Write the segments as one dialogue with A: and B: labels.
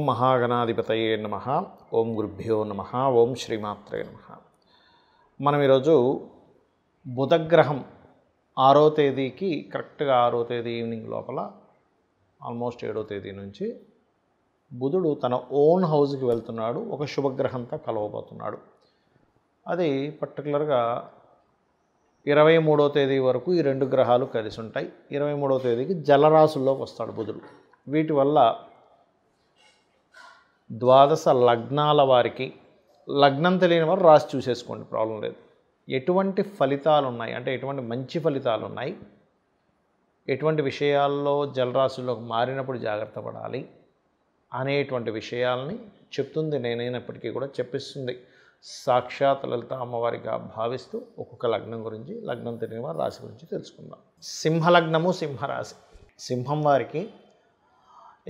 A: మహాగణాధిపతయే నమః. ఓం గురుభ్యో నమః. ఓం శ్రీమాత్రే నమః. మనం ఈరోజు బుధగ్రహం 6వ తేదీకి కరెక్ట్గా 6వ తేదీ ఈవినింగ్ లోపల ఆల్మోస్ట్ 7వ తేదీ నుంచి బుధుడు తన ఓన్ హౌస్కి వెళ్తున్నాడు. ఒక శుభగ్రహంతో కలవబోతున్నాడు. అది పర్టికులర్గా 23వ తేదీ వరకు ఈ రెండు గ్రహాలు కలిసి ఉంటాయి. 23వ తేదీకి జలరాశుల్లోకి వస్తాడు బుధుడు. వీటి వల్ల ద్వాదశ లగ్నాల వారికి, లగ్నం తెలియని వారు రాసి చూసేసుకోండి, ప్రాబ్లం లేదు. ఎటువంటి ఫలితాలు ఉన్నాయి అంటే ఎటువంటి మంచి ఫలితాలు ఉన్నాయి, ఎటువంటి విషయాల్లో జలరాశుల్లోకి మారినప్పుడు జాగ్రత్త పడాలి అనేటువంటి విషయాల్ని చెప్తుంది నేనైనప్పటికీ కూడా చెప్పిస్తుంది సాక్షాత్ లలిత అమ్మవారిగా భావిస్తూ ఒక్కొక్క లగ్నం గురించి, లగ్నం తెలియని వారి రాశి గురించి తెలుసుకుందాం. సింహలగ్నము, సింహరాశి. సింహం వారికి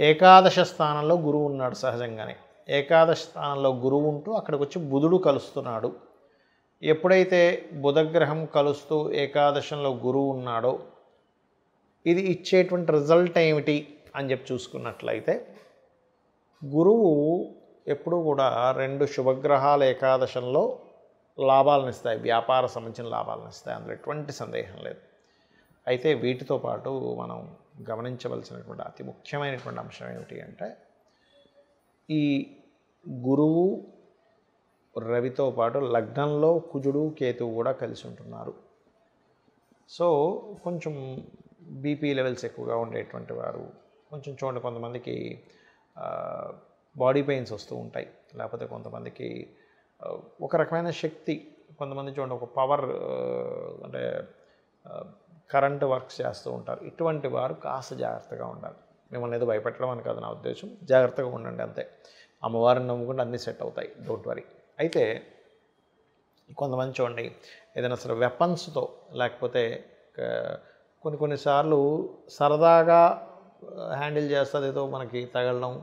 A: ఏకాదశ స్థానంలో గురువు ఉన్నాడు. సహజంగానే ఏకాదశ స్థానంలో గురువు ఉంటూ అక్కడికి వచ్చి బుధుడు కలుస్తున్నాడు. ఎప్పుడైతే బుధగ్రహం కలుస్తూ ఏకాదశంలో గురువు ఉన్నాడో ఇది ఇచ్చేటువంటి రిజల్ట్ ఏమిటి అని చెప్పి చూసుకున్నట్లయితే, గురువు ఎప్పుడూ కూడా రెండు శుభగ్రహాల ఏకాదశంలో లాభాలను ఇస్తాయి, వ్యాపార సంబంధించిన లాభాలను ఇస్తాయి, అందులో ఎటువంటి సందేహం లేదు. అయితే వీటితో పాటు మనం గమనించవలసినటువంటి అతి ముఖ్యమైనటువంటి అంశం ఏమిటి అంటే, ఈ గురువు రవితో పాటు లగ్నంలో కుజుడు కేతువు కూడా కలిసి ఉంటున్నారు. సో కొంచెం బీపీ లెవెల్స్ ఎక్కువగా ఉండేటువంటి వారు, కొంచెం చూడండి కొంతమందికి బాడీ పెయిన్స్ వస్తూ ఉంటాయి, లేకపోతే కొంతమందికి ఒక రకమైన శక్తి, కొంతమంది చూడండి ఒక పవర్ అంటే కరెంట్ వర్క్స్ చేస్తూ ఉంటారు. ఇటువంటి వారు కాస్త జాగ్రత్తగా ఉండాలి. మిమ్మల్ని ఏదో భయపెట్టడం అని కాదు నా ఉద్దేశం, జాగ్రత్తగా ఉండండి అంతే. అమ్మవారిని నమ్ముకుంటే అన్నీ సెట్ అవుతాయి, డోంట్ వరీ. అయితే కొంతమంది చూడండి ఏదైనా సరే వెపన్స్తో, లేకపోతే కొన్నిసార్లు సరదాగా హ్యాండిల్ చేస్తుంది ఏదో మనకి తగలడం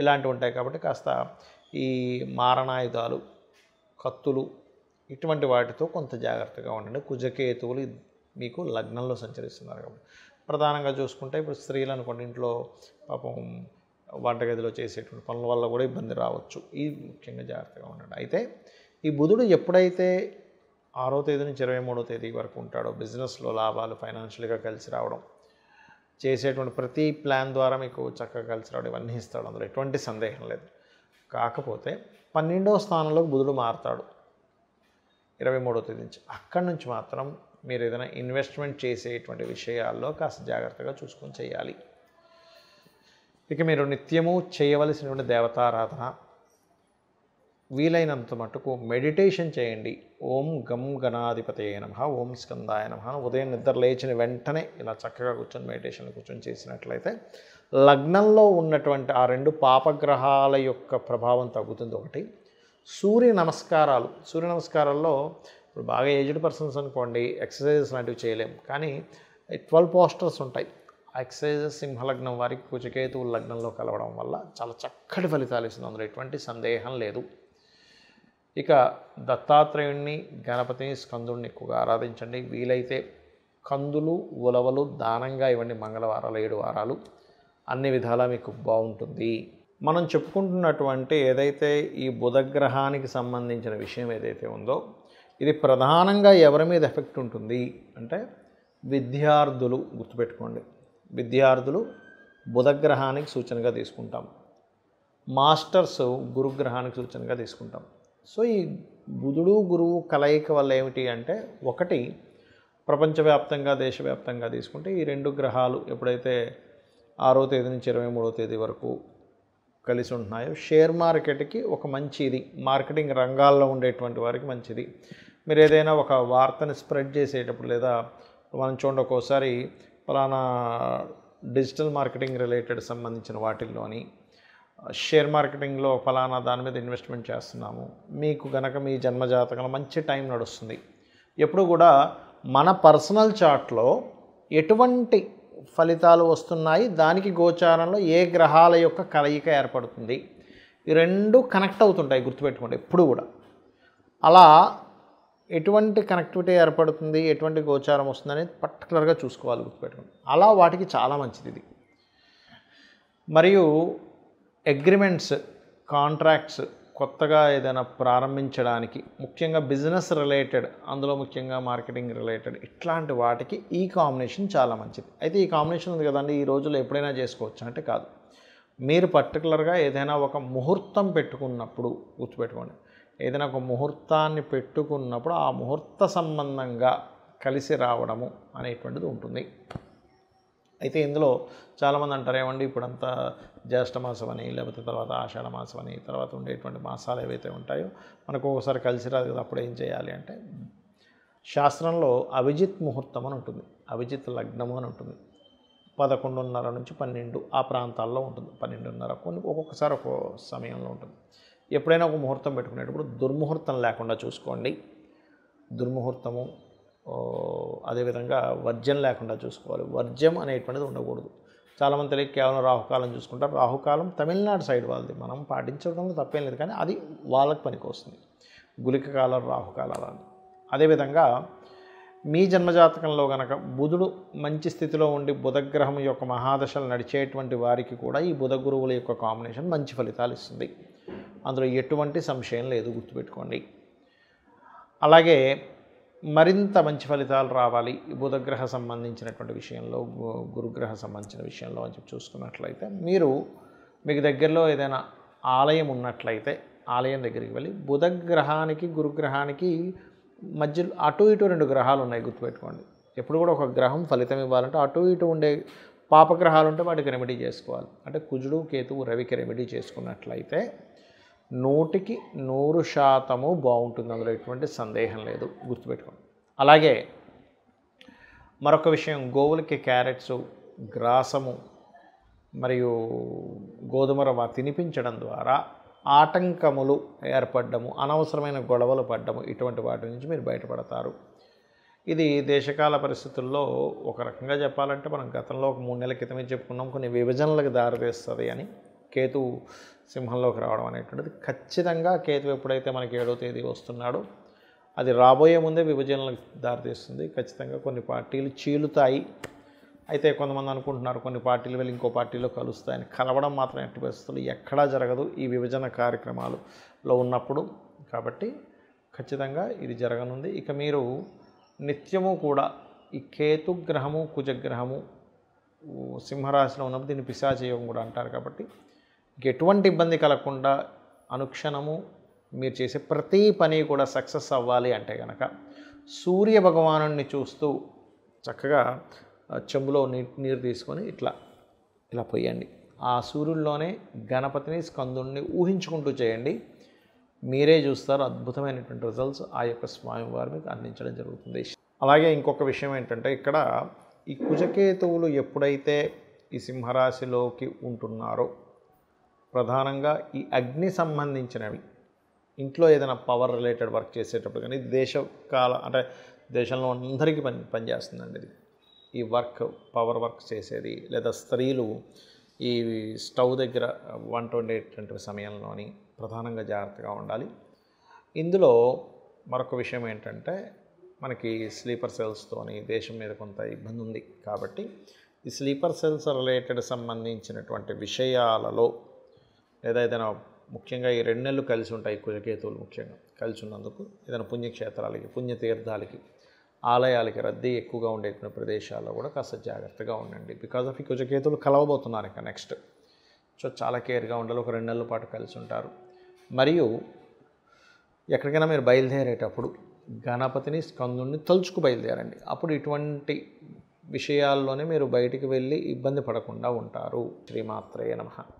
A: ఇలాంటివి ఉంటాయి. కాబట్టి కాస్త ఈ మారణాయుధాలు, కత్తులు ఇటువంటి వాటితో కొంత జాగ్రత్తగా ఉండండి. కుజకేతువులు మీకు లగ్నంలో సంచరిస్తున్నారు కాబట్టి. ప్రధానంగా చూసుకుంటే ఇప్పుడు స్త్రీలు అనుకోండి, ఇంట్లో పాపం వంటగదిలో చేసేటువంటి పనుల వల్ల కూడా ఇబ్బంది రావచ్చు. ఈ ముఖ్యంగా జాగ్రత్తగా ఉండండి. అయితే ఈ బుధుడు ఎప్పుడైతే 6వ తేదీ నుంచి 23వ తేదీ వరకు ఉంటాడో, బిజినెస్లో లాభాలు, ఫైనాన్షియల్గా కలిసి రావడం, చేసేటువంటి ప్రతి ప్లాన్ ద్వారా మీకు చక్కగా కలిసి రావడం, ఇవన్నీ ఇస్తాడు, అందులో ఎటువంటి సందేహం లేదు. కాకపోతే 12వ స్థానంలో బుధుడు మారుతాడు 23వ తేదీ నుంచి. అక్కడి నుంచి మాత్రం మీరు ఏదైనా ఇన్వెస్ట్మెంట్ చేసేటువంటి విషయాల్లో కాస్త జాగ్రత్తగా చూసుకొని చేయాలి. ఇక మీరు నిత్యము చేయవలసినటువంటి దేవతారాధన, వీలైనంత మటుకు మెడిటేషన్ చేయండి. ఓం గం గణాధిపతయే నమః, ఓం స్కందాయ నమః. ఉదయం నిద్ర లేచిన వెంటనే ఇలా చక్కగా కూర్చొని మెడిటేషన్లో కూర్చొని చేసినట్లయితే లగ్నంలో ఉన్నటువంటి ఆ రెండు పాపగ్రహాల యొక్క ప్రభావం తగ్గుతుంది. ఒకటి సూర్య నమస్కారాలు. సూర్య నమస్కారాల్లో ఇప్పుడు బాగా ఏజ్డ్ పర్సన్స్ అనుకోండి ఎక్సర్సైజెస్ లాంటివి చేయలేము, కానీ 12 పోస్టర్స్ ఉంటాయి. ఆ ఎక్సర్సైజెస్ సింహలగ్నం వారికి కుజకేతువు లగ్నంలో కలవడం వల్ల చాలా చక్కటి ఫలితాలు ఇస్తుంది, అందులో ఎటువంటి సందేహం లేదు. ఇక దత్తాత్రేయుణ్ణి, గణపతిని, స్కందుడిని ఎక్కువగా ఆరాధించండి. వీలైతే కందులు, ఉలవలు దానంగా ఇవ్వండి. మంగళవారాలు 7 వారాలు అన్ని విధాలా మీకు బాగుంటుంది. మనం చెప్పుకుంటున్నటువంటి ఏదైతే ఈ బుధగ్రహానికి సంబంధించిన విషయం ఏదైతే ఉందో, ఇది ప్రధానంగా ఎవరి మీద ఎఫెక్ట్ ఉంటుంది అంటే విద్యార్థులు. గుర్తుపెట్టుకోండి, విద్యార్థులు బుధగ్రహానికి సూచనగా తీసుకుంటాం, మాస్టర్స్ గురుగ్రహానికి సూచనగా తీసుకుంటాం. సో ఈ బుధుడు గురువు కలయిక వల్ల ఏమిటి అంటే, ఒకటి ప్రపంచవ్యాప్తంగా, దేశవ్యాప్తంగా తీసుకుంటే ఈ రెండు గ్రహాలు ఎప్పుడైతే 6వ తేదీ నుంచి 23వ తేదీ వరకు కలిసి ఉంటున్నాయో, షేర్ మార్కెట్కి ఒక మంచి ఇది, మార్కెటింగ్ రంగాల్లో ఉండేటువంటి వారికి మంచిది. మీరు ఏదైనా ఒక వార్తని స్ప్రెడ్ చేసేటప్పుడు, లేదా మనం చూడండి ఒక్కోసారి ఫలానా డిజిటల్ మార్కెటింగ్ రిలేటెడ్ సంబంధించిన వాటిల్లోని షేర్ మార్కెటింగ్లో ఫలానా దాని మీద ఇన్వెస్ట్మెంట్ చేస్తున్నాము, మీకు గనక మీ జన్మజాతకంలో మంచి టైం నడుస్తుంది. ఎప్పుడు కూడా మన పర్సనల్ చార్ట్లో ఎటువంటి ఫలితాలు వస్తున్నాయి, దానికి గోచారంలో ఏ గ్రహాల యొక్క కలయిక ఏర్పడుతుంది, ఈ రెండు కనెక్ట్ అవుతుంటాయి. గుర్తుపెట్టుకోండి ఎప్పుడు కూడా. అలా ఎటువంటి కనెక్టివిటీ ఏర్పడుతుంది, ఎటువంటి గోచారం వస్తుందని పర్టికులర్గా చూసుకోవాలి, గుర్తుపెట్టుకోండి. అలా వాటికి చాలా మంచిది ఇది. మరియు అగ్రిమెంట్స్, కాంట్రాక్ట్స్ కొత్తగా ఏదైనా ప్రారంభించడానికి, ముఖ్యంగా బిజినెస్ రిలేటెడ్, అందులో ముఖ్యంగా మార్కెటింగ్ రిలేటెడ్ ఇట్లాంటి వాటికి ఈ కాంబినేషన్ చాలా మంచిది. అయితే ఈ కాంబినేషన్ ఉంది కదండి, ఈ రోజుల్లో ఎప్పుడైనా చేసుకోవచ్చు అంటే కాదు. మీరు పర్టికులర్గా ఏదైనా ఒక ముహూర్తం పెట్టుకున్నప్పుడు గుర్తుపెట్టుకోండి, ఏదైనా ఒక ముహూర్తాన్ని పెట్టుకున్నప్పుడు ఆ ముహూర్త సంబంధంగా కలిసి రావడము అనేటువంటిది ఉంటుంది. అయితే ఇందులో చాలామంది అంటారు, ఏమండి ఇప్పుడంతా జ్యేష్ఠ మాసం అని, లేకపోతే తర్వాత ఆషాఢ మాసం అని, తర్వాత ఉండేటువంటి మాసాలు ఏవైతే ఉంటాయో మనకు ఒకసారి కలిసి రాదు కదా, అప్పుడు ఏం చేయాలి అంటే, శాస్త్రంలో అభిజిత్ ముహూర్తం అని ఉంటుంది, అభిజిత్ లగ్నము అని ఉంటుంది. 11:30 నుంచి 12 ఆ ప్రాంతాల్లో ఉంటుంది. 12:30 కొన్ని ఒక్కొక్కసారి ఒక్కో సమయంలో ఉంటుంది. ఎప్పుడైనా ఒక ముహూర్తం పెట్టుకునేటప్పుడు దుర్ముహూర్తం లేకుండా చూసుకోండి. దుర్ముహూర్తము, అదేవిధంగా వర్జ్యం లేకుండా చూసుకోవాలి. వర్జ్యం అనేటువంటిది ఉండకూడదు. చాలామంది తెలియక కేవలం రాహుకాలం చూసుకుంటారు. రాహుకాలం తమిళనాడు సైడ్ వాళ్ళది, మనం పాటించడంలో తప్పేం లేదు, కానీ అది వాళ్ళకి పనికి వస్తుంది. గుళిక కాలం, రాహుకాలాలు. అదేవిధంగా మీ జన్మజాతకంలో కనుక బుధుడు మంచి స్థితిలో ఉండి బుధగ్రహం యొక్క మహాదశలు నడిచేటువంటి వారికి కూడా ఈ బుధ గురువుల యొక్క కాంబినేషన్ మంచి ఫలితాలు ఇస్తుంది. అందులో ఎటువంటి సంశయం లేదు, గుర్తుపెట్టుకోండి. అలాగే మరింత మంచి ఫలితాలు రావాలి ఈ బుధగ్రహ సంబంధించినటువంటి విషయంలో, గురుగ్రహ సంబంధించిన విషయంలో అని చెప్పి చూసుకున్నట్లయితే, మీకు దగ్గరలో ఏదైనా ఆలయం ఉన్నట్లయితే ఆలయం దగ్గరికి వెళ్ళి బుధగ్రహానికి గురుగ్రహానికి మధ్యలో అటు ఇటు 2 గ్రహాలు ఉన్నాయి, గుర్తుపెట్టుకోండి. ఎప్పుడు కూడా ఒక గ్రహం ఫలితం ఇవ్వాలంటే అటు ఇటు ఉండే పాపగ్రహాలు ఉంటే వాటికి రెమెడీ చేసుకోవాలి. అంటే కుజుడు, కేతువు, రవికి రెమెడీ చేసుకున్నట్లయితే 100% బాగుంటుంది, అందులో ఎటువంటి సందేహం లేదు, గుర్తుపెట్టుకోండి. అలాగే మరొక విషయం, గోవులకి క్యారెట్స్, గ్రాసము మరియు గోధుమ రవ్వ తినిపించడం ద్వారా ఆటంకములు ఏర్పడము, అనవసరమైన గొడవలు పడ్డము, ఇటువంటి వాటి నుంచి మీరు బయటపడతారు. ఇది దేశకాల పరిస్థితుల్లో ఒక రకంగా చెప్పాలంటే మనం గతంలో ఒక 3 నెలల క్రితమే చెప్పుకున్నాం, కొన్ని విభజనలకు దారితీస్తుంది అని. కేతు సింహంలోకి రావడం అనేటువంటిది ఖచ్చితంగా, కేతు ఎప్పుడైతే మనకి 7వ తేదీ వస్తున్నాడో అది రాబోయే ముందే విభజనలకు దారితీస్తుంది. ఖచ్చితంగా కొన్ని పార్టీలు చీలుతాయి. అయితే కొంతమంది అనుకుంటున్నారు కొన్ని పార్టీలు వెళ్ళి ఇంకో పార్టీలో కలుస్తాయని. కలవడం మాత్రం ఎట్టి పరిస్థితులు ఎక్కడా జరగదు ఈ విభజన కార్యక్రమాలలో ఉన్నప్పుడు. కాబట్టి ఖచ్చితంగా ఇది జరగనుంది. ఇక మీరు నిత్యము కూడా ఈ కేతుగ్రహము, కుజగ్రహము సింహరాశిలో ఉన్నప్పుడు దీన్ని పిశాచయోగం కూడా అంటారు. కాబట్టి ఎటువంటి ఇబ్బంది కలగకుండా అనుక్షణము మీరు చేసే ప్రతి పని కూడా సక్సెస్ అవ్వాలి అంటే కనుక సూర్య భగవానుడిని చూస్తూ చక్కగా చెంబులో నీరు తీసుకొని ఇలా పోయండి. ఆ సూర్యుల్లోనే గణపతిని, స్కందుని ఊహించుకుంటూ చేయండి. మీరే చూస్తారు అద్భుతమైనటువంటి రిజల్ట్స్ ఆ యొక్క స్వామివారి మీకు అందించడం జరుగుతుంది. అలాగే ఇంకొక విషయం ఏంటంటే, ఇక్కడ ఈ కుజకేతువులు ఎప్పుడైతే ఈ సింహరాశిలోకి ఉంటున్నారో ప్రధానంగా ఈ అగ్ని సంబంధించినవి, ఇంట్లో ఏదైనా పవర్ రిలేటెడ్ వర్క్ చేసేటప్పుడు కానీ, దేశకాల అంటే దేశంలో అందరికీ పనిచేస్తుందండి ఇది. ఈ వర్క్, పవర్ వర్క్ చేసేది, లేదా స్త్రీలు ఈ స్టవ్ దగ్గర వంట వండేటువంటి సమయంలోని ప్రధానంగా జాగ్రత్తగా ఉండాలి. ఇందులో మరొక విషయం ఏంటంటే, మనకి స్లీపర్ సెల్స్తోని దేశం మీద కొంత ఇబ్బంది ఉంది. కాబట్టి ఈ స్లీపర్ సెల్స్ రిలేటెడ్ సంబంధించినటువంటి విషయాలలో, లేదా ఏదైనా ముఖ్యంగా ఈ 2 నెలలు కలిసి ఉంటాయి కుజకేతువులు ముఖ్యంగా కలిసి ఉన్నందుకు, ఏదైనా పుణ్యక్షేత్రాలకి, పుణ్యతీర్థాలకి, ఆలయాలకి రద్దీ ఎక్కువగా ఉండేటువంటి ప్రదేశాల్లో కూడా కాస్త జాగ్రత్తగా ఉండండి. బికాజ్ ఆఫ్ ఈ కుజకేతువులు కలవబోతున్నారు ఇక నెక్స్ట్. సో చాలా కేర్గా ఉండాలి. ఒక 2 నెలల పాటు కలిసి ఉంటారు. మరియు ఎక్కడికైనా మీరు బయలుదేరేటప్పుడు గణపతిని, స్కందుని తలుచుకు బయలుదేరండి. అప్పుడు ఇటువంటి విషయాల్లోనే మీరు బయటికి వెళ్ళి ఇబ్బంది పడకుండా ఉంటారు. శ్రీమాత్రే నమః.